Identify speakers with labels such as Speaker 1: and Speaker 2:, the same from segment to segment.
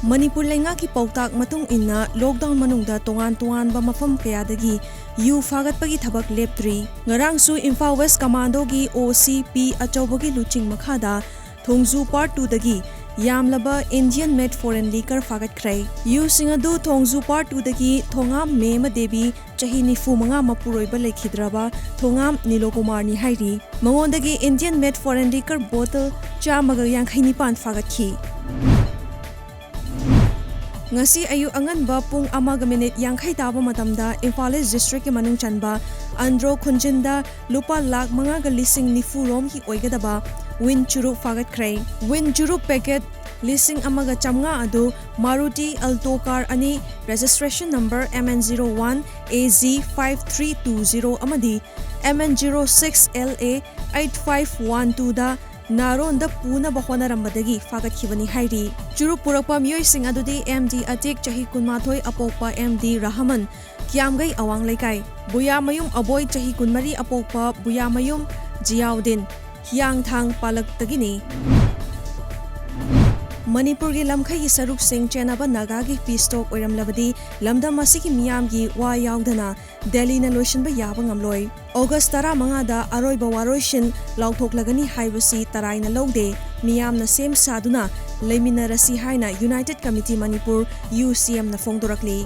Speaker 1: Manipur leingaki pautak matung inna lockdown manungda tongan ba mafam kayadagi yu fagatpagi thabak leptri. Ngarangsu Imphal West Commando gi OCP achawbagi luching makhada Thongzu Part 2 dagi yamlaba Indian made foreign liquor fagatkhrai. Yu singadu Thongzu Part 2 dagi Thongam Mema Devi chahi nifu manga mapuroiba lekhidraba Thongam Nilokumar ni hairi. Mangondagi Indian made foreign liquor bottle chamaga yankhainipan fagatkhi. Ngasi ayu anganba pung 1:50 taba matamda Imphal East District ki manung chanba Andro Khunjinda lupa lakh mangaga lising nifu rom hi oigadaba win churuk fagatkhrai. Win churuk packet lising amaga chamnga adu Maruti Alto car ani registration number MN01 AZ5320 amadi MN06 LA 8512 da Naron da puna bahona rambadagi fagat khibani hairi. Churuk purakpa miyoi sing adudi MD Atik chahi kunmathoi apokpa MD Rahman Kiamgai awang laikai. Buya mayum aboy chahi kunmari apokpa Buya mayum Jiaudin Hiang thang palak tagini. Manipur gi lamkhai gi saruk sing chenaba naga gi pistok oiram labadi lamdam asigi miyam gi wa yaudana Delhi na loishin ba yaba ngamloi. August 15 da aroiba waroishin lauthok lagani haibasi tarai na lode miyam na sem saduna leiminarasi haina United Committee Manipur UCM na fongdorakli.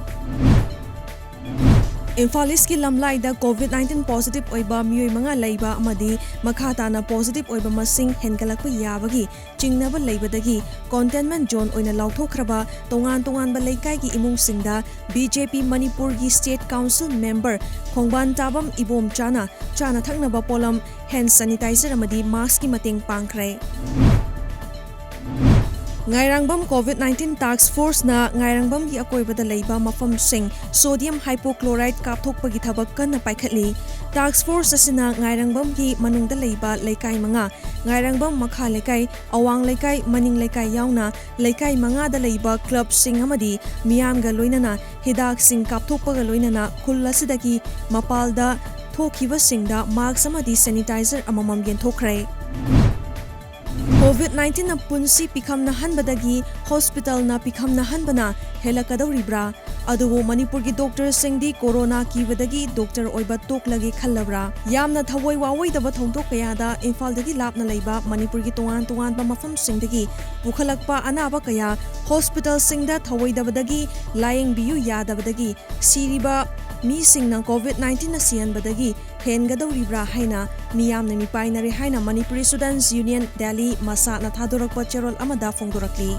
Speaker 1: Imphal East ki lamlai da COVID-19 positive oiba miyoi manga leiba amadi makhata na positive oiba masing hengalakpa yabagi chingnaba leibadagi containment zone oina lauthokraba tongan ba leikai gi imung singda BJP Manipur gi State Council member Khongban Tabam Ibom Chana thaknaba polam hand sanitizer amadi mask ki mateng pangkhrai. Ngairangbam COVID-19 Task Force na ngairangbam gi akoibada leiba mafam sing sodium hypochlorite kapthokpagi thabak kanna paikhatli. Task Force asina ngairangbam gi manungda leiba leikai manga ngairangbam makha leikai awang leikai maning leikai yauna leikai manga da leiba club sing amadi miyamga loinana hidak sing kapthokpaga loinana khullasidagi mapalda thokiba singda mask amadi sanitizer amamam gen thokrai. COVID-19 na punsi pikam na hanbadagi hospital na pikam na hanbana helakadawribra adugo Manipur gi doctor singdi corona kibadagi doctor oiba toklagi khallabra yamna thawoi wawoi daba thongtok kayada Imphal dagi lapna leiba Manipur gi tongan ba mafam singdagi pukhalakpa anaba kaya hospital singda thawoi dabadagi layeng biyu yadabadagi siriba mi singna COVID-19 na sianbadagi hengadawribra haina miyamna mipainare haina Manipuri Students Union Delhi masa na thadorakpa cherol amada fongdorakli.